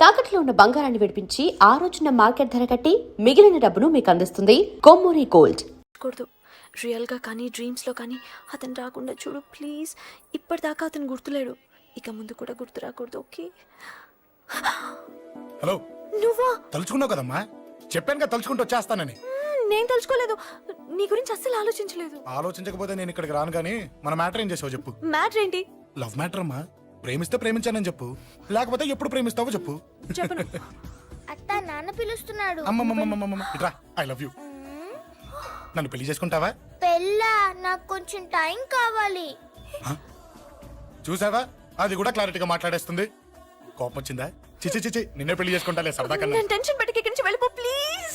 తాకట్లో ఉన్న బంగారాన్ని విడిపించి ఆ రోజున మార్కెట్ ధర కట్టి మిగిలిన డబ్బును మీకు అందిస్తుంది కొమ్మూరి గోల్డ్. కూడదు రియల్గా కానీ డ్రీమ్స్లో కానీ అతను రాకుండా చూడు ప్లీజ్. ఇప్పటిదాకా అతను గుర్తులేడు, ఇక ముందు కూడా గుర్తు రాకూడదు. ఓకే? హలో, నువ్వా? తలుచుకున్నావు కదమ్మా, చెప్పాను కదా తలుచుకుంటూ వచ్చేస్తానని. నేను తలుచుకోలేదు, నీ గురించి అస్సలు ఆలోచించలేదు. ఆలోచించకపోతే నేను ఇక్కడికి రాను గానీ మన మ్యాటర్ ఏం చేసావు చెప్పు. మ్యాటర్ ఏంటి? లవ్ మ్యాటర్ అమ్మా. ప్రేమిస్తే ప్రేమించానని చెప్పు, లేకపోతే ఎప్పుడు ప్రేమిస్తావో చెప్పు. చెప్పను. అత్త నాన్న పిలుస్తున్నాడు. అమ్మమ్మమ్మమ్మమ్మ ఇట్రా, ఐ లవ్ యూ. నన్ను పెళ్లి చేసుకుంటావా? పెళ్ళా? నాకు కొంచెం టైం కావాలి. చూసావా, అది కూడా క్లారిటీగా మాట్లాడేస్తుంది. కోపం వచ్చిందా? చిచి చిచి, నిన్నే పెళ్లి చేసుకుంటాలే సరదా కన్నా. నేను టెన్షన్ పెట్టి ఇక్కడి నుంచి వెళ్ళిపో ప్లీజ్.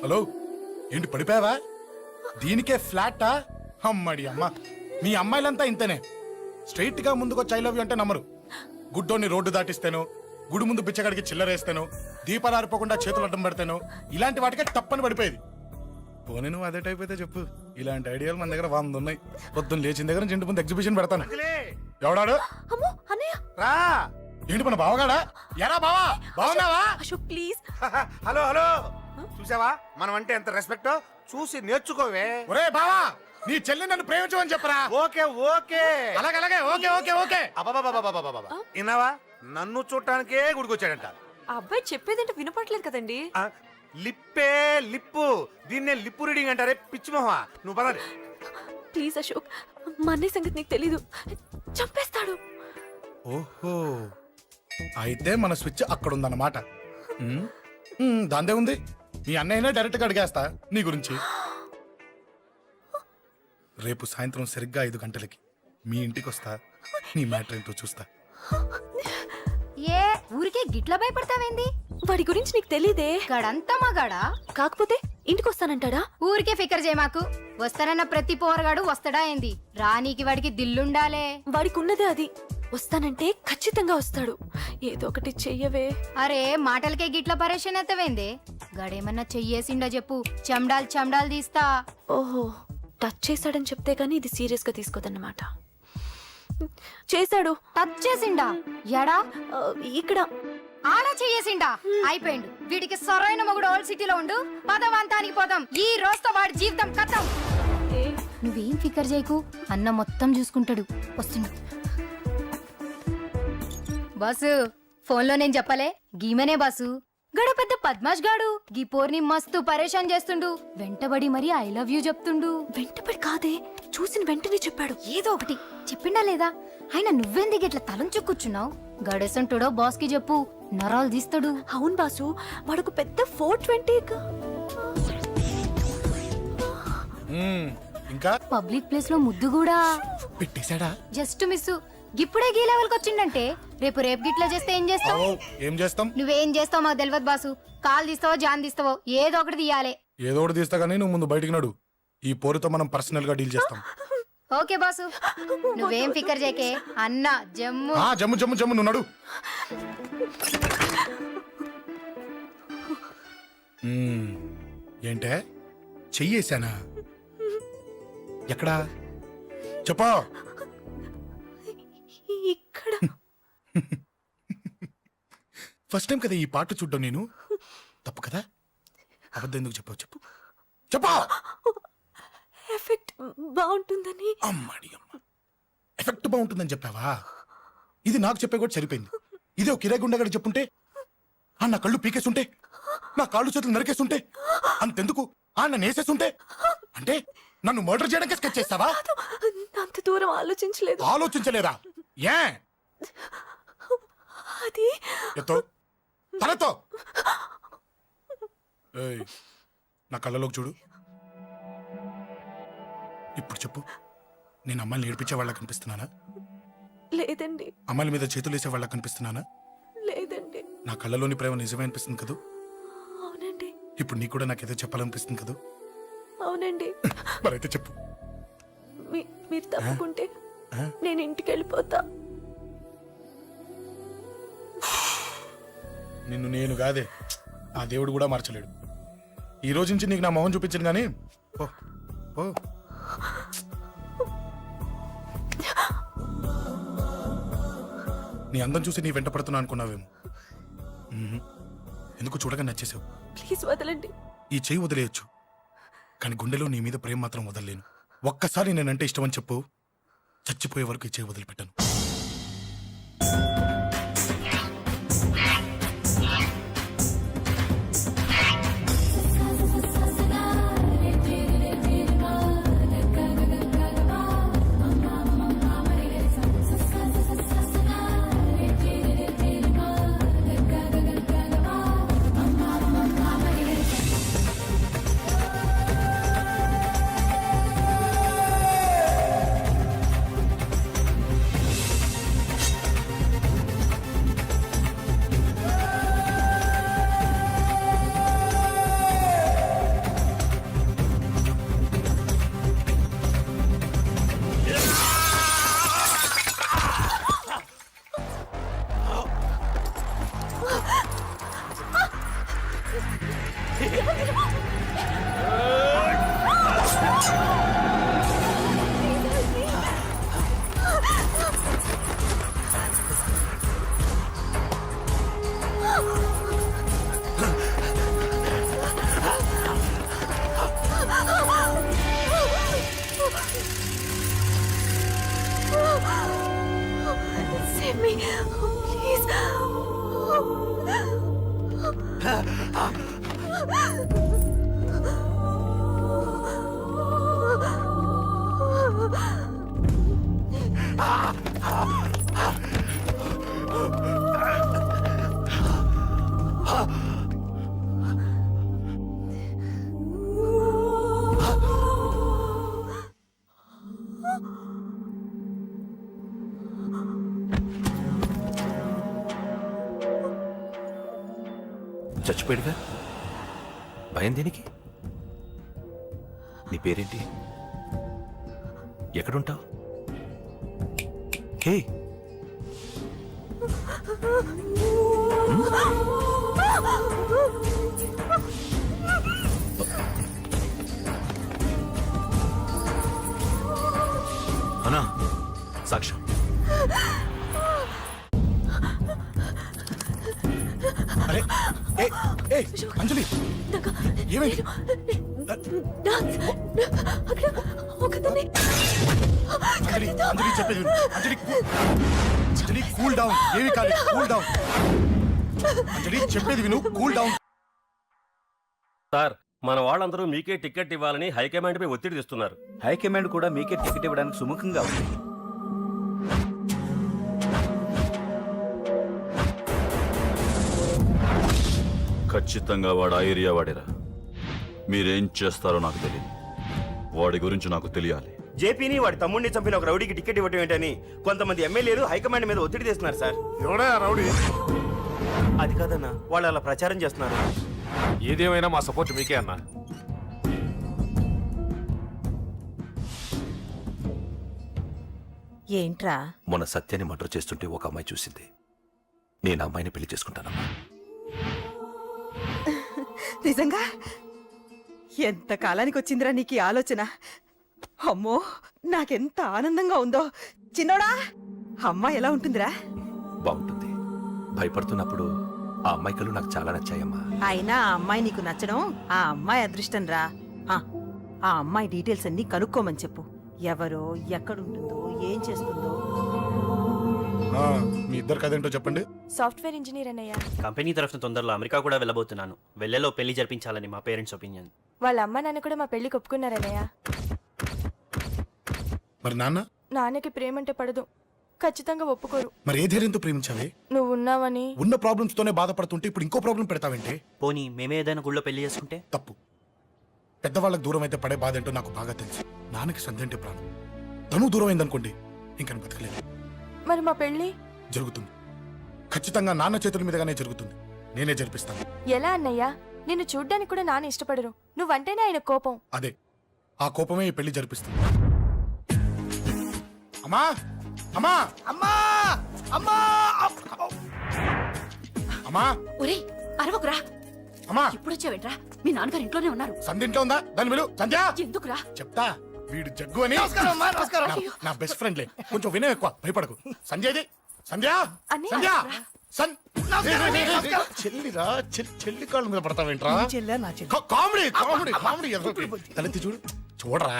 హలో, ఏంటి పడిపోయావా? దీనికే ఫ్లాటా? అమ్మడి అమ్మ, మీ అమ్మాయిలంతా ఇంతనే. స్ట్రైట్ గా ముందుకొచ్చి ఐ లవ్ యూ అంటే నమ్మరు. గుడ్డోని రోడ్డు దాటిస్తాను, గుడి ముందు బిచ్చగాడికి చిల్లరేస్తాను, దీపాలు ఆరిపోకుండా చేతులు అడ్డం పెడతాను, ఇలాంటి వాటికే తప్పని పడిపోయేది. పోనీ నువ్వు అదే టైప్ అయితే చెప్పు, ఇలాంటి ఐడియాలు మన దగ్గర 100 ఉన్నాయి. పొద్దున్న లేచిన దగ్గర నుంచి ఇంటి ముందు ఎగ్జిబిషన్ పెడతాను. ఎవడాడు? అమ్మో అన్నయ్య. రా. ఏంటి మన బావగాడా? ఎరా బావా, బావున్నావా? అశోక్ ప్లీజ్. హలో హలో, చూసావా మనం అంటే ఎంత రెస్పెక్ట్? చూసి నేర్చుకోవే. ఒరే బావా, నీ చెల్లి నన్ను ప్రేమించమని చెప్పరా. ఓకే ఓకే, అలాగే ఓకే ఓకే ఓకే. అబాబాబాబాబాబాబా, విన్నావా? నన్ను చూడటానికే గుడికొచ్చాడంట. ఆ అబ్బాయి చెప్పేదంటే వినపడలేదు కదండి. ఆ, లిప్పే లిప్పు, దీన్నే లిప్పు రీడింగ్ అంటారే పిచ్చి మొహ. నువ్వు పదండి. ప్లీజ్ అశోక్, మా అన్నయ్య సంగతి నీకు తెలీదు, చంపేస్తాడు. ఓహో, అయితే మన స్విచ్ అక్కడ ఉందన్నమాట. దాందే ఉంది, మీ అన్నయ్యనే డైరెక్ట్ గా అడిగేస్తా నీ గురించి. రేపు సాయంత్రం సరిగ్గా 5 గంటలకి మీ ఇంటికి వస్తా, నీ మ్యాటర్ ఏంటో చూస్తా. ఏ ఊరికే గిట్ల భయపడతావేంది? వాడి గురించి నీకు తెలీదే. గడంతా మగాడా? కాకపోతే ఇంటికి వస్తానంటాడా? ఊరికే ఫికర్ చేయమాకు. వస్తానన్న ప్రతి పోరగాడు వస్తాడా ఏంది? రానీకి వాడికి దిల్లుండాలే. వాడికి ఉన్నదే అది. వస్తానంటే ఖచ్చితంగా వస్తాడు. ఏదో ఒకటి చెయ్యవే. అరే మాటలకే గిట్ల పరేషన్ అవుతావేంది? గడేమన్నా చెయ్యేసిండా చెప్పు, చెమ్డాల్ చెమ్డాల్ తీస్తా. ఓహో, టచ్ చేశాడని చెప్తే గానీ ఇది సీరియస్ గా తీసుకోదన్నమాట. చేశాడు. టచ్ చేసిండా? ఎడా? ఇక్కడ. ఆడా చెయ్యేసిండా? అయిపోయిండు. వీడికి సరైన మొగుడు ఓల్డ్ సిటీలో ఉండు. పదవంతానికి పోదాం. ఈ రోజుతో వాడి జీవితం కథం. నువ్వేం ఫికర్ చేయకు, అన్న మొత్తం చూసుకుంటాడు. వస్తుండు. బాసు, ఫోన్లో నేను చెప్పలే, గీమనే బాసు. గడ పెద్ద పద్మాష్ గాడు గీ పోర్ని మస్తు పరేషాన్ చేస్తుండు. వెంటబడి మరి ఐ లవ్ యూ చెప్తుండు. వెంటపడి కాదే, చూసిన వెంటనే చెప్పాడు. ఏదో ఒకటి చెప్పిండా లేదా? ఆయన నువ్వెందుకు ఇట్లా తలంచు కూర్చున్నావు? గడేసంటుడో బాస్ కి చెప్పు, నరాలు తీస్తాడు. అవును బాసు, వాడుకు పెద్ద 420. ఇంకా పబ్లిక్ ప్లేస్ లో ముద్దు కూడా పెట్టేశాడా? Just miss. ఇప్పుడే గీ లెవెల్ కి వచ్చిండంటే రేపు గిట్లా చేస్తే ఏం చేస్తావు? ఏం చేస్తాం? నువ్వేం చేస్తావు మాకు తెలియదు బాసు. కాల్ తీస్తావో జాన్ తీస్తావో ఏదో ఒకటి తీయాలి. ఏదో ఒకటి తీస్తా కానీ నువ్వు ముందు బయటికి నడు. ఈ పోరుతో మనం పర్సనల్ గా డీల్ చేస్తాం. ఓకే బాసు, నువ్వేం ఫికర్ చేయకే. అన్న జమ్ము. జమ్ము జమ్ము జమ్ము, నువ్వు నడు. ఏంటే చెయ్యేశానా? ఎక్కడా చెప్పా? ఇక్కడ. ఫస్ట్ టైం కదా ఈ పాట చూడ్డం నేను. తప్పు కదా? అబద్ధం ఎందుకు చెప్పావు చెప్పు చెప్పా. ఎఫెక్ట్ బాగుంటుందని. అమ్మాడి అమ్మ, ఎఫెక్ట్ బాగుంటుందని చెప్పావా? ఇది నాకు చెప్పే కూడా సరిపోయింది. ఇదే ఒక కిరాయి గుండెగాడికి చెప్పుంటే, నా కళ్ళు పీకేస్తుంటే, నా కాళ్ళు చేతులు నరికేస్తుంటే, అంతెందుకు నన్ను వేసేస్తుంటే, అంటే నన్ను మర్డర్ చేయడానికి స్కెచ్ చేస్తావా? అంత దూరం ఆలోచించలేదు. ఆలోచించలేదా? ఏ అది ఎత్తో తలతో. నా కళ్ళలోకి చూడు. ఇప్పుడు చెప్పు, నేను అమ్మాయిని ఏడిపించే వాళ్ళ కనిపిస్తున్నానా? లేదండి. అమ్మాయిల మీద చేతులు వేసే వాళ్ళ కనిపిస్తున్నానా? లేదండి. నా కళ్ళలోని ప్రేమ నిజమే అనిపిస్తుంది కదూ? అవునండి. ఇప్పుడు నీకు కూడా నాకేదో చెప్పాలనిపిస్తుంది కదూ? అవునండి. మరైతే చెప్పు. మీరు తప్పుకుంటే నేను ఇంటికి వెళ్ళిపోతా. నిన్ను నేను కాదే, ఆ దేవుడు కూడా మార్చలేడు. ఈ రోజు నుంచి నీకు నా మొహం చూపించను కానీ ఓ ఓ నీ అందం చూసి నీ వెంట పడుతున్నా అనుకున్నావేమో. ఎందుకు చూడగా నచ్చేసావు. ప్లీజ్ వదలండి. ఈ చెయ్యి వదిలేయచ్చు, కానీ గుండెలో నీ మీద ప్రేమ మాత్రం వదలలేను. ఒక్కసారి నేనంటే ఇష్టం అని చెప్పు, చచ్చిపోయే వరకు ఈ చెయ్యి వదిలిపెట్టాను. Save me, please. చచ్చిపోయాడుగా, భయం దేనికి? నీ పేరేంటి? ఎక్కడుంటావు? హే, అన్నా సాక్ష్యం. అరే ఏ ఏ అంజలి, ఏమైంది? అక్కడ ఒకదాన్ని. అంజలి అంజలి చెప్పేది విను. అంజలి అంజలి కూల్ డౌన్. ఏమి కాలేదు, కూల్ డౌన్. అంజలి చెప్పేది విను, కూల్ డౌన్. సార్, మన వాళ్ళందరూ మీకే టికెట్ ఇవ్వాలని హైకమాండ్ పై ఒత్తిడి తెస్తున్నారు. హైకమాండ్ కూడా మీకే టికెట్ ఇవ్వడానికి సుముఖంగా ఉంది. ఖచ్చితంగా వాడు ఆ ఏరియా వాడేరా. మీరేం చేస్తారో నాకు తెలియదు, వాడి గురించి నాకు తెలియాలి. జేపీని వాడి తమ్ముడిని చంపిన ఒక రౌడీకి టికెట్ ఇవ్వటం ఏంటని కొంతమంది ఎమ్మెల్యేలు హైకమాండ్ మీద ఒత్తిడి తెస్తున్నారు సార్. ఎవడా రౌడీ? అది కాదన్నా, వాళ్ళు అలా ప్రచారం చేస్తున్నారు. ఏదేమైనా మా సపోర్ట్ మీకే అన్నా. ఏంట్రా? మొన్న సత్యాన్ని మర్డర్ చేస్తుంటే ఒక అమ్మాయి చూసింది. నేను ఆ అమ్మాయిని పెళ్లి చేసుకుంటానమ్మా. నిజంగా? ఎంత కాలానికి వచ్చిందిరా నీకు ఈ ఆలోచన? అమ్మో, నాకెంత ఆనందంగా ఉందో. చిన్నోడా, అమ్మాయి ఎలా ఉంటుందిరా? బాగుంటుంది. భయపడుతున్నప్పుడు ఆ అమ్మాయి కళ్ళు నాకు చాలా నచ్చాయమ్మా. అయినా ఆ అమ్మాయి నీకు నచ్చడం ఆ అమ్మాయి అదృష్టం రా. ఆ అమ్మాయి డీటెయిల్స్ అన్ని కనుక్కోమని చెప్పు. ఎవరో, ఎక్కడుంటుందో, ఏం చేస్తుందో. మీ ఇద్దరు కదేంటో చెప్పండి. సాఫ్ట్వేర్ ఇంజనీర్ అన్నయ్య. కంపెనీ తరఫున తొందరలో అమెరికా కూడా వెళ్ళబోతున్నాను. వెళ్ళేలో పెళ్లి జరిపించాలని మా పేరెంట్స్ ఒపీనియన్. వాళ్ళ అమ్మ నాన్న కూడా మా పెళ్లికి ఒప్పుకున్నారన్నయ్య. మరి నాన్న? నాన్నకి ప్రేమంటే పడదు, ఖచ్చితంగా ఒప్పుకోరు. మరి ఏ ధైర్యంతో ప్రేమించావే? నువ్వు ఉన్నావని. ఉన్న ప్రాబ్లమ్స్ తోనే బాధపడుతుంటే ఇప్పుడు ఇంకో ప్రాబ్లం పెడతావేంటే? పోనీ మేమే ఏదైనా గుళ్ళో పెళ్లి చేసుకుంటే? తప్పు. పెద్దవాళ్ళకి దూరం అయితే పడే బాధ ఏంటో నాకు బాగా తెలుసు. నాన్నకి సంధ్య అంటే ప్రాణం. తను దూరం అయిందనుకోండి, ఇంకా బతకలేదు. మరి మా పెళ్లి జరుగుతుంది. ఖచ్చితంగా నాన్న చేతుల మీదగానే జరుగుతుంది. నేనే జరిపిస్తాను. ఎలా అన్నయ్య? నిన్ను చూడ్డానికి కూడా నాన్న ఇష్టపడరు, నువ్వంటేనే ఆయన కోపం. అదే, ఆ కోపమే ఈ పెళ్లి జరిపిస్తుంది. అమ్మా అమ్మా అమ్మా అమ్మా అమ్మా! ఒరే అరవకురా, అమ్మా ఇప్పుడు వచ్చావేంట్రా మీ నాన్నగారు ఇంట్లోనే ఉన్నారు సంధ్య ఇంట్లో ఉందా దాని విలు సంధ్య ఎందుకురా చెప్తా వీడు జగ్గు అని నా బెస్ట్ ఫ్రెండ్లే కొంచెం వినయం ఎక్కువ భయపడకు సంధ్యది సంధ్య అన్నయ్య. సంధ్య చెల్లిరా చెల్లి కాళ్ళ మీద పడతావేంట్రా కామెడీ కామెడీ కామెడీ తలెత్తి చూడు చూడరా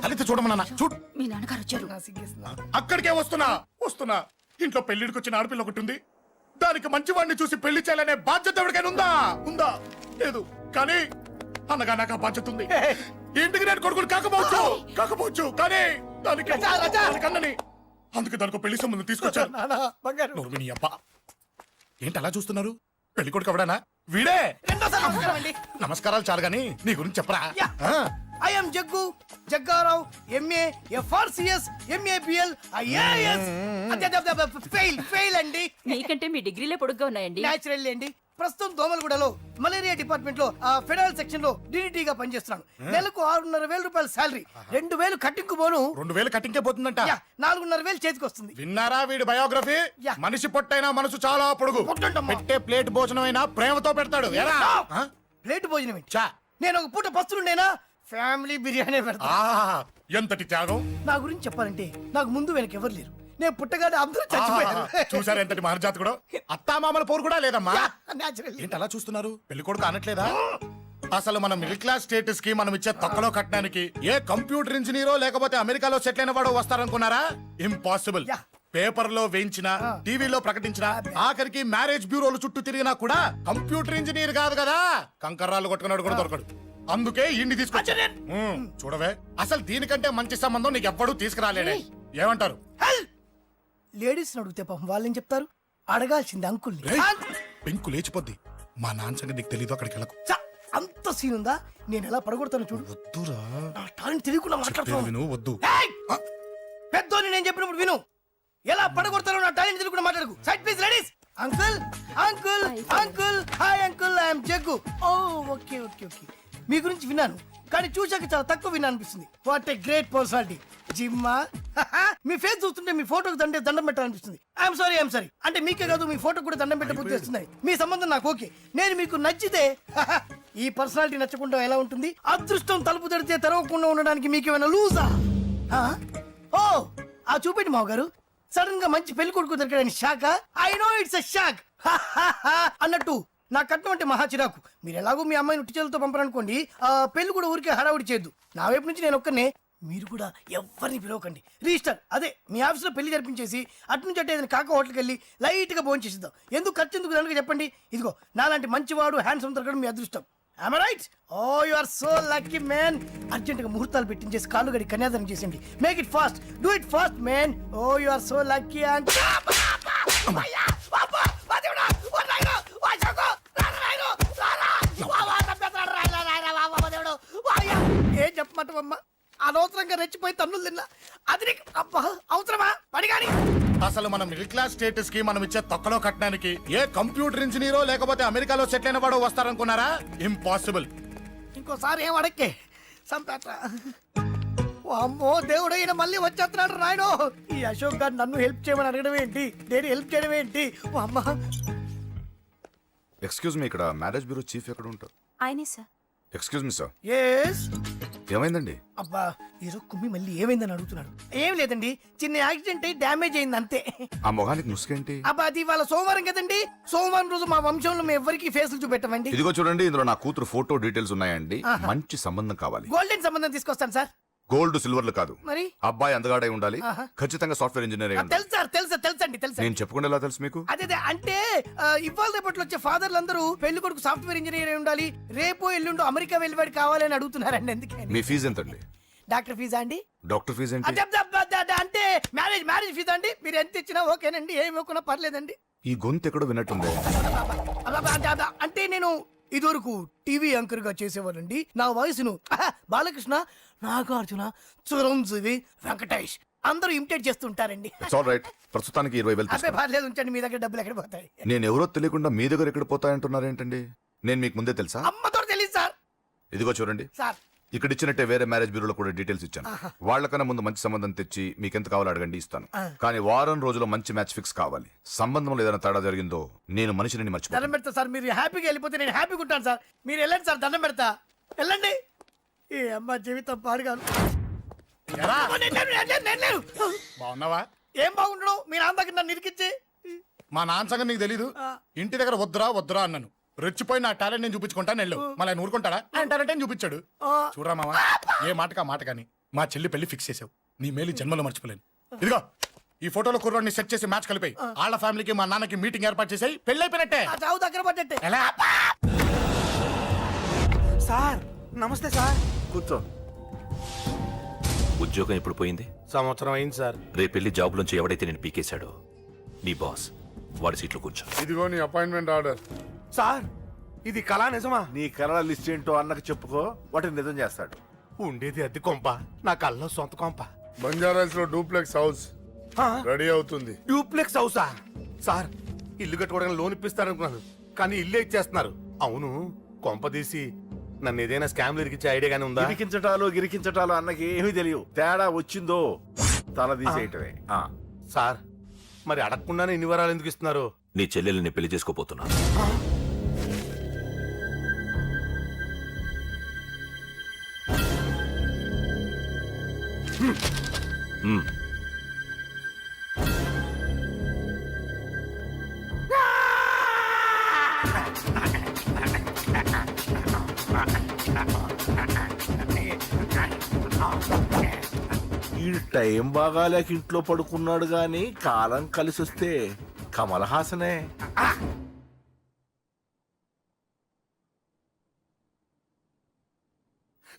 తలెత్తి చూడమన్నా చూడు మీ నాన్నగారు వచ్చారు అక్కడికే వస్తున్నా వస్తున్నా ఇంట్లో పెళ్లిడికి వచ్చిన ఆడపిల్ల ఒకటి ఉంది దానికి మంచి వాడిని చూసి పెళ్లి చేయాలనే బాధ్యత ఎవరికైనా ఉందా ఉందా లేదు కానీ అనగా నాకు ఆ బాధ్యత ఉంది ఇంటికి నేను కొడుకుని కాకపోవచ్చు కానీ దానికి అన్నని అందుకే దానికి పెళ్లి సంబంధం తీసుకొచ్చాను నోర్మిని అబ్బా ఏంటి అలా చూస్తున్నారు పెళ్లి కొడుకు ఎవడానా వీడే నమస్కారాలు చాలు గాని నీ గురించి చెప్పరా I'm Jaggu Jaggarao MA FRCS MABL IAS fail అండి మీకంటే మీ డిగ్రీలే పొడుగ్గా ఉన్నాయండి న్యాచురల్ అండి ప్రస్తుతం దోమలగూడలో మలేరియా డిపార్ట్మెంట్ లో ఫెడరల్ సెక్షన్ లో డిడిటీ గా పనిచేస్తున్నాను నెలకు 6,500 రూపాయల శాలరీ 2,000 కట్టింగ్ పోను 2,000 కట్టింకే పోతుందంట 4,500 చేతికి వస్తుంది. విన్నారా వీడి బయోగ్రఫీ మనిషి పొట్టైనా మనసు చాలా పొడుగు పెట్టే ప్లేట్ భోజనం అయినా ప్రేమతో పెడతాడు ఎలా ప్లేట్ భోజనం ఏంటి నేను ఒక పూట పస్తులుండేనా ఫ్యామిలీ బిర్యానీ పెడతా ఎంతటి త్యాగం నా గురించి చెప్పాలంటే నాకు ముందు వెనక ఎవరు లేరు నేను పుట్టగానే అందరూ చచ్చిపోయారు చూసారు ఎంతటి మహర్జాత్ కూడా అత్తామామల పోరు కూడా లేదమ్మా న్యాచురల్ ఏంటి అలా చూస్తున్నారు పెళ్లి కొడుకు అనట్లేదా అసలు మన మిడిల్ క్లాస్ స్టేటస్ కి మనం ఇచ్చే తక్కువలో కట్టడానికి ఏ కంప్యూటర్ ఇంజనీరో లేకపోతే అమెరికాలో సెటిల్ అయిన వాడు వస్తారనుకున్నారా ఇంపాసిబుల్ పేపర్ లో వేయించిన టీవీలో ప్రకటించిన ఆఖరికి మ్యారేజ్ బ్యూరోలు చుట్టూ తిరిగినా కూడా కంప్యూటర్ ఇంజనీర్ కాదు కదా కంకర్రాలు కొట్టుకున్నాడు కూడా దొరకడు అందుకే ఇండి తీసుకొచ్చా చూడవే అసలు దీనికంటే మంచి సంబంధం నీకు ఎవ్వడూ తీసుకురాలేడే ఏమంటారు లేడీస్ అడిగితే పాపం వాళ్ళేం చెప్తారు అడగాల్సింది అంకుల్ పెంకు లేచిపోద్ది మా నాన్న సంగతి నీకు తెలీదు అక్కడికి వెళ్ళకు అంత సీన్ ఉందా నేను ఎలా పడగొడతాను చూడు వద్దురా నా టాలెంట్ తెలియకుండా మాట్లాడుతున్నాను విను వద్దు పెద్దోని నేను చెప్పినప్పుడు విను ఎలా పడగొడతారో నా టాలెంట్ తెలియకుండా మాట్లాడకు side please ladies uncle uncle uncle hi uncle I'm Jaggu oh okay okay okay మీ గురించి విన్నాను కానీ చూశాక చాలా తక్కువ విన్నా అనిపిస్తుంది వాట్ ఏ గ్రేట్ పర్సనాలిటీ జిమ్మా మీ ఫేస్ చూస్తుంటే మీ ఫోటోకి దండం పెట్టాలనిపిస్తుంది ఐఎమ్ సారీ అంటే మీకే కాదు మీ ఫోటో కూడా దండం పెట్టబుద్ధి వస్తున్నాయి మీ సంబంధం నాకు ఓకే నేను మీకు నచ్చితే ఈ పర్సనాలిటీ నచ్చకుండా ఎలా ఉంటుంది అదృష్టం తలుపు తెరితే తెరవకుండా ఉండడానికి మీకేమైనా లూజా ఓ ఆ చూపెట్టి మావ గారు సడన్ గా మంచి పెళ్లి కొడుకు దొరికాడని shock I know it's a shock అన్నట్టు నా కట్నం అంటే మహా చిరాకు మీరు ఎలాగో మీ అమ్మాయిని ఉట్టిచేలతో పంపరనుకోండి పెళ్లి కూడా ఊరికే హడావుడి చేయొద్దు నా వైపు నుంచి నేను ఒక్కనే మీరు కూడా ఎవరిని పిలవకండి రిజిస్టర్ అదే మీ ఆఫీస్లో పెళ్లి జరిపించేసి అటు నుంచి అంటే ఏదైనా కాక హోటల్కి వెళ్ళి లైట్ గా భోజనం చేసిద్దాం ఎందుకు ఖర్చు ఎందుకు దానికి చెప్పండి ఇదిగో నాలాంటి మంచివాడు హ్యాండ్సమ్ దొరకడం మీ అదృష్టం am I right oh you are so lucky man urgent గా ముహూర్తాలు పెట్టించేసి కాళ్ళు గడి కన్యాదానం చేసేయండి make it fast do it fast man oh you are so lucky and ఏం చెప్పమంటావమ్మా అనవసరంగా రెచ్చిపోయి తన్నులు తిన్నా అది నీకు అబ్బా అవసరమా పడిగాని అసలు మన మిడిల్ క్లాస్ స్టేటస్ కి మనం ఇచ్చే తక్కువలో కట్టడానికి ఏ కంప్యూటర్ ఇంజనీరో లేకపోతే అమెరికాలో సెటిల్ అయిన వాడు వస్తారనుకున్నారా ఇంపాసిబుల్ ఇంకోసారి ఏం అడక్కే సంపేట అమ్మో దేవుడు ఈయన మళ్ళీ వచ్చేస్తున్నాడు రాయడు ఈ అశోక్ గారు నన్ను హెల్ప్ చేయమని అడగడం ఏంటి నేను హెల్ప్ చేయడం ఏంటి అమ్మా ఎక్స్క్యూజ్ మీ ఇక్కడ మ్యారేజ్ బ్యూరో చీఫ్ ఎక్కడ ఉంటారు ఆయనే sir excuse me sir yes ఏమైందండి అబ్బా ఏదో కుమ్మి మళ్ళీ ఏమైందని అడుగుతున్నాడు ఏం లేదండి చిన్న యాక్సిడెంట్ అయి డ్యామేజ్ అయింది అంతే ఆ మొగానికి ముసుకేంటి అబ్బా అది వాళ్ళ సోమవారం కదండి సోమవారం రోజు మా వంశంలో మేము ఎవరికి ఫేసులు చూపెట్టమండి ఇదిగో చూడండి ఇందులో నా కూతురు ఫోటో డీటెయిల్స్ ఉన్నాయండి మంచి సంబంధం కావాలి గోల్డెన్ సంబంధం తీసుకొస్తాను సార్ గోల్డ్ సిల్వర్లు కాదు మరి అబ్బాయి అందగాడై ఉండాలి ఖచ్చితంగా సాఫ్ట్వేర్ ఇంజనీర్ అయి ఉండాలి తెలుసు సార్ తెలుసండి నేను చెప్పకుండా ఎలా తెలుసు మీకు అదే అంటే ఇవాళ రేపట్లో వచ్చే ఫాదర్లు అందరూ పెళ్లి కొడుకు సాఫ్ట్వేర్ ఇంజనీర్ అయి ఉండాలి రేపు ఎల్లుండు అమెరికా వెళ్ళివాడు కావాలని అడుగుతున్నారండి ఎందుకని మీ ఫీజు ఎంతండి డాక్టర్ ఫీజా అండి డాక్టర్ ఫీజు ఏంటి అంటే మ్యారేజ్ ఫీజా అండి మీరు ఎంత ఇచ్చినా ఓకేనండి ఏమి ఇవ్వకున్నా పర్లేదండి ఈ గొంతు ఎక్కడో విన్నట్టుంది అంటే నేను ఇదివరకు టీవీ యాంకర్ గా చేసేవాళ్ళండి నా వయసును బాలకృష్ణ నాగార్జున చిరంజీవి వెంకటేష్ అందరూ ఇమిటేట్ చేస్తుంటారండి రైట్ ప్రస్తుతానికి 20,000 అదే పర్లేదు ఉంచండి మీ దగ్గర డబ్బులు ఎక్కడ పోతాయి నేను ఎవరో తెలియకుండా మీ దగ్గర ఎక్కడ పోతాయంటున్నారేంటండి నేను మీకు ముందే తెలుసా అమ్మతో తెలియదు సార్ ఇదిగో చూడండి సార్ ఇక్కడ ఇచ్చినట్టే వేరే మ్యారేజ్ బ్యూరోలో కూడా డీటెయిల్స్ ఇచ్చాను. వాళ్ళకన్నా ముందు మంచి సంబంధం తెచ్చి మీకెంత కావాలో అడగండి, ఇస్తాను. కానీ వారం రోజుల్లో మంచి మ్యాచ్ ఫిక్స్ కావాలి. సంబంధంలో ఏదైనా తేడా జరిగిందో నేను మనిషిని మర్చిపోతాను. దండం పెడతా సార్, మీరు హ్యాపీగా వెళ్ళిపోతే నేను హ్యాపీగా ఉంటాను సార్. మీరు వెళ్ళండి సార్, దండం పెడతా. వెళ్ళండి. ఈ అమ్మ జీవితం పాడుగాను. ఎరా? నేను లేను. బాగున్నావా? ఏం బాగుండడు, మీ నాన్న దగ్గర నన్ను ఇరికిచ్చి. మా నాన్న సంగతి నీకు తెలీదు. ఇంటి దగ్గర వద్దురా వద్దురా అన్నాను. రెచ్చిపోయి నా టాలెంట్ నేను చూపించుకుంటాను వెళ్ళు. మళ్ళీ ఆయన ఊరుకుంటాడా? ఆయన టాలెంట్ నేను చూపించాడు. చూడరా మావా, ఏ మాటకా మాట కానీ మా చెల్లి పెళ్లి ఫిక్స్ చేసావు. నీ మేలు జన్మలో మర్చిపోలేను. ఇదిగో ఈ ఫోటోలో కుర్రాడిని సెట్ చేసి మ్యాచ్ కలిపాయి. వాళ్ళ ఫ్యామిలీకి మా నాన్నకి మీటింగ్ ఏర్పాటు చేసాయి. పెళ్లి అయిపోయినట్టే. ఆ చావు దగ్గర పడ్డట్టే. ఎలా? సార్ నమస్తే సార్. కూర్చో. ఉద్యోగం ఎప్పుడు పోయింది? సంవత్సరం అయింది సార్. రేపెళ్ళి జాబ్లోంచి ఎవడైతే నేను పీకేశాడో నీ బాస్ వాడి సీట్లో కూర్చో. ఇదిగో నీ అపాయింట్మెంట్ ఆర్డర్. సార్ ఇది కళా నిజమా? నీ కలల లిస్ట్ ఏంటో అన్నకు చెప్పుకో, వాటిని నిజం చేస్తాడు. ఉండేది అద్దె కొంప, నా కళ్ళలో సొంత కొంప. బంజారాస్ లో డూప్లెక్స్ హౌస్ రెడీ అవుతుంది. డూప్లెక్స్ హౌసా? సార్ ఇల్లు కట్టుకోవడానికి లోన్ ఇప్పిస్తారనుకున్నాను, కానీ ఇల్లే ఇచ్చేస్తున్నారు. అవును, కొంప తీసి నన్ను ఏదైనా స్కామ్ ఇరికించే ఐడియా గానీ ఉందా? గిరికించటాలు అన్నకి ఏమీ తెలియదు. తేడా వచ్చిందో తల తీసేయటమే. సార్ మరి అడగకుండానే ఇన్ని వరాలు ఎందుకు ఇస్తున్నారు? నీ చెల్లెల్ని పెళ్లి చేసుకోపోతున్నా. ఈ టైం బాగాలేక ఇంట్లో పడుకున్నాడు గాని కాలం కలిసి వస్తే కమల్ హాసనే.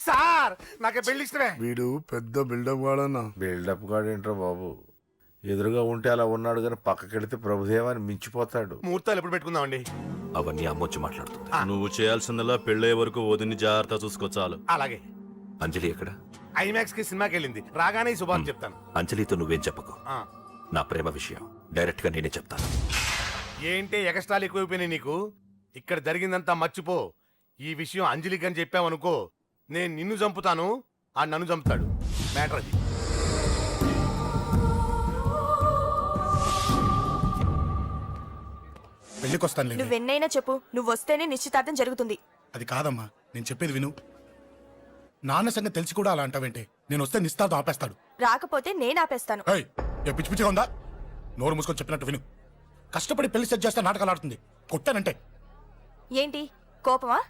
సార్ నాకే పెళ్లి ఇష్టమే. వీడు పెద్ద బిల్డప్ వాడన్నా. బిల్డప్ గాడేంట్రా బాబు, ఎదురుగా ఉంటే అలా ఉన్నాడు గాని పక్కకెడితే ప్రభుదేవాన్ని మించిపోతాడు. ముహూర్తాలు ఎప్పుడు పెట్టుకుందామండి? అవన్నీ అమ్మొచ్చి మాట్లాడుతుంది. నువ్వు చేయాల్సిందలా పెళ్ళే వరకు వదిని జాగ్రత్త చూసుకో చాలు. అలాగే. అంజలి ఎక్కడ? ఐమాక్స్ కి సినిమాకి వెళ్ళింది, రాగానే ఈ శుభాన్ని చెప్తాను. అంజలితో నువ్వేం చెప్పకు. నా ప్రేమ విషయం డైరెక్ట్ గా నేనే చెప్తాను. ఏంటి ఎక్స్ట్రాలు ఎక్కువైపోయినాయి నీకు? ఇక్కడ జరిగిందంతా మర్చిపో. ఈ విషయం అంజలికి అని చెప్పావనుకో, నేను నిన్ను చంపుతాను, ఆ నన్ను చంపుతాడు. మ్యాటర్ అది. పెళ్లికి వస్తాను. నువ్వెన్నైనా చెప్పు, నువ్వు వస్తేనే నిశ్చితార్థం జరుగుతుంది. అది కాదమ్మా, నేను చెప్పేది విను. నాన్న సంగతి తెలిసి కూడా అలా అంటావేంటే? నేను వస్తే నిస్తాతో ఆపేస్తాడు. రాకపోతే నేను ఆపేస్తాను. ఏయ్, ఏ పిచ్చి పిచ్చిగా ఉందా? నోరు మూసుకొని చెప్పినట్టు విను. కష్టపడి పెళ్లి సెట్ చేస్తే నాటకాలు ఆడుతుంది. కొట్టానంటే ఏంటి కోపమా?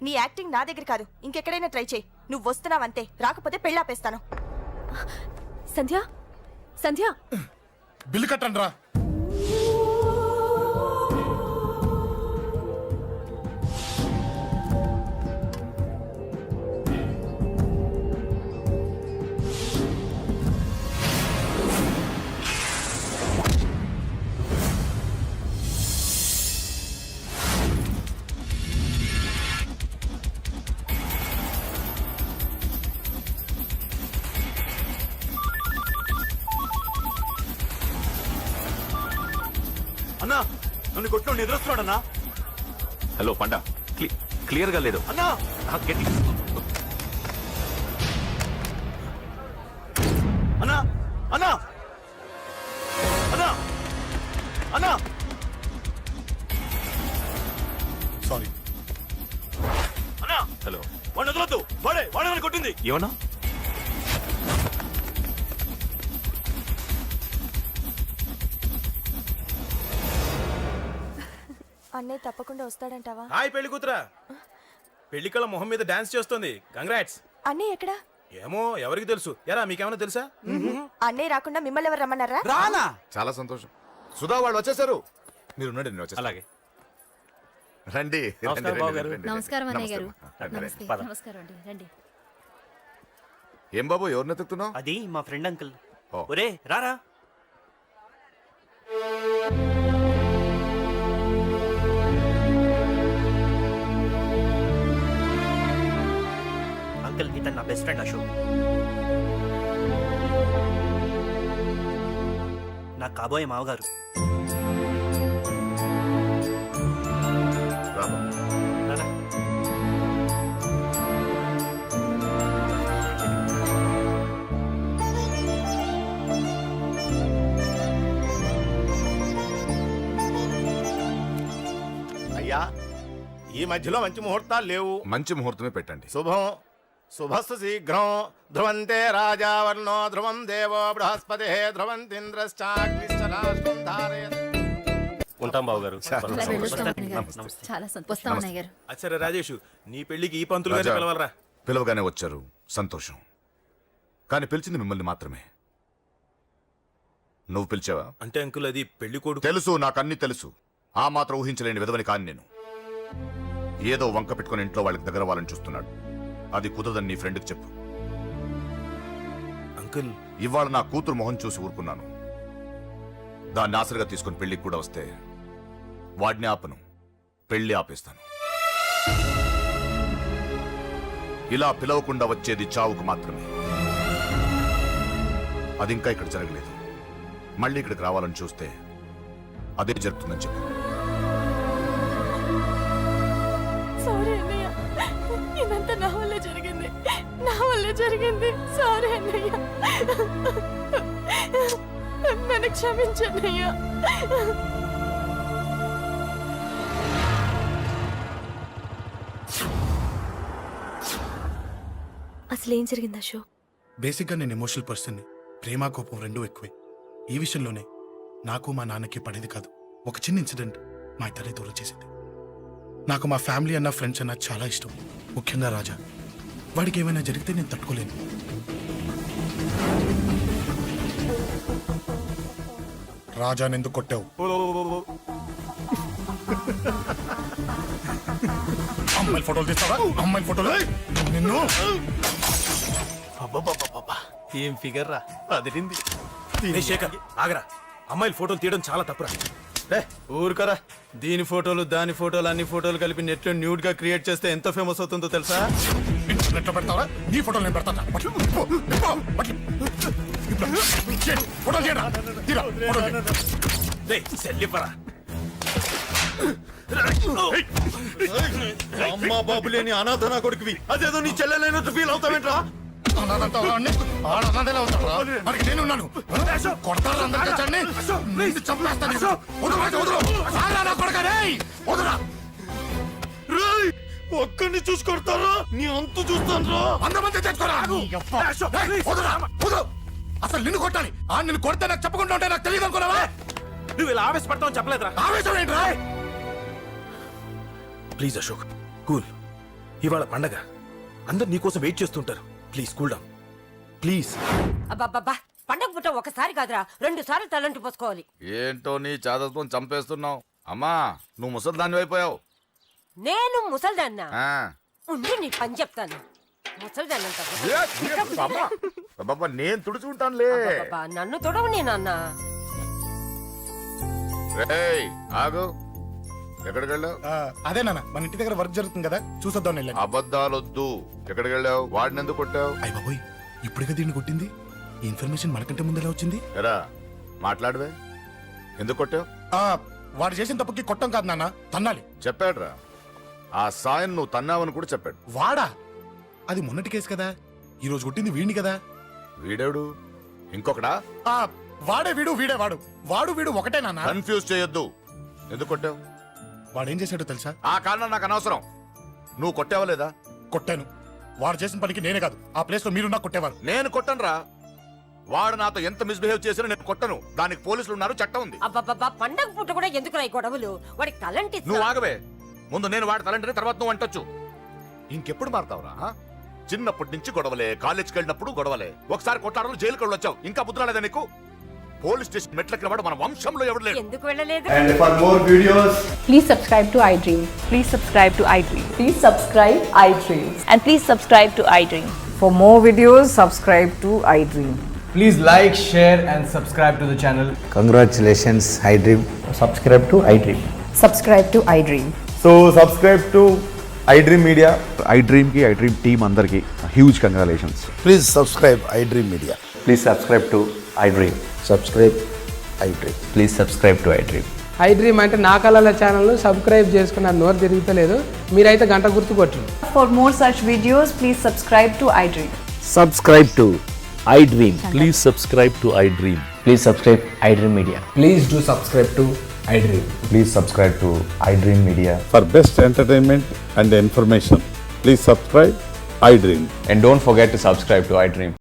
నీ యాక్టింగ్ నా దగ్గర కాదు, ఇంకెక్కడైనా ట్రై చేయి. నువ్వు వస్తున్నావంతే, రాకపోతే పెళ్ళాపేస్తాను. సంధ్య, సంధ్య, బిల్లు కట్టండి రా. అన్నా నన్ను కొట్టు ఎదురొస్తున్నాడన్నా. హలో పండా, క్లియర్ గా లేదు అన్నా. గట్టి. అన్నా అన్నా అన్నా అన్నా. సారీ. అన్నా హలో, వాడిని వదలొద్దు, వాడే నన్ను కొట్టింది. ఏమన్నా? అన్నయ్య తప్పకుండా వస్తాడంటావా? హాయ్ పెళ్లి కూతురా. పెళ్లి కళ మొహం మీద డాన్స్ చేస్తుంది. కంగ్రాట్స్. అన్నయ్య ఎక్కడా? ఏమో ఎవరికి తెలుసు. ఎరా మీకేమైనా తెలుసా? అన్నయ్య రాకుండా మిమ్మల్ని ఎవరు రమ్మన్నారా? రానా? చాలా సంతోషం. సుధా వాళ్ళు వచ్చేసారు. మీరు ఉండండి, నేను వచ్చేస్తాను. అలాగే. రండి. నమస్కారం బాబు గారు. నమస్కారం అన్నయ్య గారు. నమస్తే. నమస్తే. నమస్కారం అండి, రండి. ఏం బాబు, ఎవరిని ఎత్తుకుతున్నావు? అది మా ఫ్రెండ్ అంకుల్. ఓ. ఒరే రారా. అంకుల్ ఇతను నా బెస్ట్ ఫ్రెండ్ అశోక్. నా కాబోయే మావగారు. రాబా. రారా. ఈ మధ్యలో మంచి ముహూర్తాలు లేవు. మంచి ముహూర్తమే పెట్టండి. శుభం శుభస్సు శీఘ్రం ధ్రువంతే రాజావర్ణో ధ్రువం దేవో బృహస్పతి ధ్రువంతింద్రశ్చాగ్నిశ్చ రాష్ట్రం ధారయత్. ఉంటాం బాబు గారు. చాలా సంతోషం అన్నయ్య గారు. అచ్చరే రాజేష్, నీ పెళ్లికి ఈ పంతులు గారిని రాజా, పిలవాలరా. పిలవగానే వచ్చారు, సంతోషం. కానీ పిలిచింది మిమ్మల్ని మాత్రమే. నువ్వు పిలిచావా? అంటే అంకుల్ అది పెళ్లి కొడుకు. తెలుసు, నాకన్నీ తెలుసు. ఆ మాత్రం ఊహించలేని విధవని కాని నేను. ఏదో వంక పెట్టుకుని ఇంట్లో వాళ్ళకి దగ్గర వాళ్ళని చూస్తున్నాడు. అది కుదరదని నీ ఫ్రెండ్కి చెప్పు. అంకుల్ ఇవాళ నా కూతురు మొహం చూసి ఊరుకున్నాను. దాన్ని ఆసరిగా తీసుకుని పెళ్లికి కూడా వస్తే వాడిని ఆపను, పెళ్లి ఆపేస్తాను. ఇలా పిలవకుండా వచ్చేది చావుకు మాత్రమే. అది ఇంకా ఇక్కడ జరగలేదు. మళ్ళీ ఇక్కడికి రావాలని చూస్తే అదే జరుగుతుందని చెప్పు. సారీ అన్నయ్య, ఇదంతా నా వల్లే జరిగింది, నా వల్లే జరిగింది. సారీ అన్నయ్య, నన్ను క్షమించన్నయ్య. అసలు ఏం జరిగింది అశోక్? బేసిక్గా నేను ఎమోషనల్ పర్సన్ని. ప్రేమ కోపం రెండూ ఎక్కువే. ఈ విషయంలోనే నాకు మా నాన్నకి పడేది కాదు. ఒక చిన్న ఇన్సిడెంట్ మా ఇద్దరిని దూరం చేసింది. నాకు మా ఫ్యామిలీ అన్న, ఫ్రెండ్స్ అన్న చాలా ఇష్టం. ముఖ్యంగా రాజా. వాడికి ఏమైనా జరిగితే నేను తట్టుకోలేను. రాజాని ఎందుకు కొట్టావు? అమ్మాయిల ఫోటోలు తీస్తావా? అమ్మాయిల ఫోటోలు నిన్ను. ఏం ఫిగర్ రా, అదిరింది. శేఖర్ ఆగరా, అమ్మాయిల ఫోటోలు తీయడం చాలా తప్పురా. ఊరుకరా, దీని ఫోటోలు దాని ఫోటోలు అన్ని ఫోటోలు కలిపి నెట్ లో న్యూడ్ గా క్రియేట్ చేస్తే ఎంత ఫేమస్ అవుతుందో తెలుసా? ఇంటర్నెట్ లో పెడతావా? నీ ఫోటోలు నేను పెడతా. అమ్మా బాబు లేని అనాథ నా కొడుకువి, అదేదో నీ చెల్లెలైనట్టు ఫీల్ అవుతావేంట్రా? నేనున్నాను. కొడతారు చంపేస్తాను. ఒక్కడిని చూసి కొడతారా? నీ అంతు చూస్తాను. అంతమంది తెచ్చుకోరా. అసలు నిన్ను కొట్టాలి. నిన్ను కొడితే నాకు చెప్పకుండా ఉంటే నాకు తెలియదు అనుకున్నావా? నువ్వు ఇలా ఆవేశపడతావు చెప్పలేదురా. ఆవేశం ఏంట్రా? Please Ashok, cool. ఇవాళ పండగ, అందరు నీకోసం వెయిట్ చేస్తుంటారు. Please cool down, please. అబ్బబ్బబ్బా, పండగ పుట్ట ఒకసారి కాదురా, 2 సార్లు తలంటి పోసుకోవాలి. ఏంటో నీ చాదత్వం చంపేస్తున్నావు. అమ్మా, నువ్వు ముసలిదాన్ని అయిపోయావు. నేను ముసల్దాన్నా? ఉండి నీ పని చెప్తాను. ముసల్దాన్నంట నేను తుడుచుకుంటానులే. నన్ను తొడవు నేనన్న. ఆగు, ఎక్కడికి వెళ్ళావు? అదే నాన్న, మన ఇంటి దగ్గర వర్క్ జరుగుతుంది కదా, చూసొద్దాం వెళ్ళాను. అబద్ధాలొద్దు. ఎక్కడికి వెళ్ళావు? వాడిని ఎందుకు కొట్టావు? అయ్య బాబోయ్, ఇప్పుడుగా దీన్ని కొట్టింది. ఈ ఇన్ఫర్మేషన్ మనకంటే ముందు ఎలా వచ్చింది? ఎరా మాట్లాడవే, ఎందుకు కొట్టావు? వాడు చేసిన తప్పుకి కొట్టం కాదు నాన్న, తన్నాలి. చెప్పాడురా, ఆ సాయం నువ్వు తన్నావని కూడా చెప్పాడు. వాడా? అది మొన్నటి కేసు కదా, ఈ రోజు కొట్టింది వీడిని కదా. వీడేడు ఇంకొకడా? వాడే వీడు, వీడే వాడు. వాడు వీడు ఒకటే నాన్న. కన్ఫ్యూజ్ చేయొద్దు. ఎందుకు కొట్టావు? వాడేం చేశాడో తెలుసా? ఆ కారణం నాకు అనవసరం. నువ్వు కొట్టావా లేదా? కొట్టాను. వాడు చేసిన పనికి నేనే కాదు, ఆ ప్లేస్ లో మీరు నాకు కొట్టేవారు. నేను కొట్టనురా. వాడు నాతో ఎంత మిస్బిహేవ్ చేసినా నేను కొట్టను. దానికి పోలీసులు ఉన్నారు, చట్టం ఉంది. అబ్బబ్బబ్బా, పండగ పుట్ట కూడా ఎందుకు రాయి గొడవలు? వాడికి తలంటి. నువ్వు ఆగవే. ముందు నేను వాడి తలంటే తర్వాత నువ్వు అంటొచ్చు. ఇంకెప్పుడు మారుతావురా? చిన్నప్పటి నుంచి గొడవలే, కాలేజ్కి వెళ్ళినప్పుడు గొడవలే. ఒకసారి కొట్లాడలు జైలుకి వెళ్ళొచ్చావు. ఇంకా బుద్ధి రాలేదా నీకు? పోలీస్ స్టేషన్ మెట్లకి వాడు మన వంశంలో ఎవడు లేడు. ఎందుకు వెళ్ళలేదు? And for more videos, please subscribe to iDream. Please subscribe to iDream. Please subscribe iDream. And please subscribe to iDream. For more videos, subscribe to iDream. please like, share and subscribe to the channel. Congratulations, iDream. Subscribe to iDream. Subscribe to iDream. So subscribe to iDream Media. iDream ki iDream team andarki huge congratulations. Please subscribe iDream Media. Please subscribe to iDream. Subscribe iDream. Please subscribe to iDream. iDream అంటే నా కళల channel subscribe చేసుకున్న నోరు తిరుగుతలేదు. మీరైతే గంట గుర్తు కొట్టండి. For more such videos, please subscribe to iDream. Subscribe to iDream. Please subscribe to iDream. Please subscribe iDream Media. Please do subscribe to iDream. Please subscribe to iDream Media. For best entertainment and information, please subscribe iDream. And don't forget to subscribe to iDream.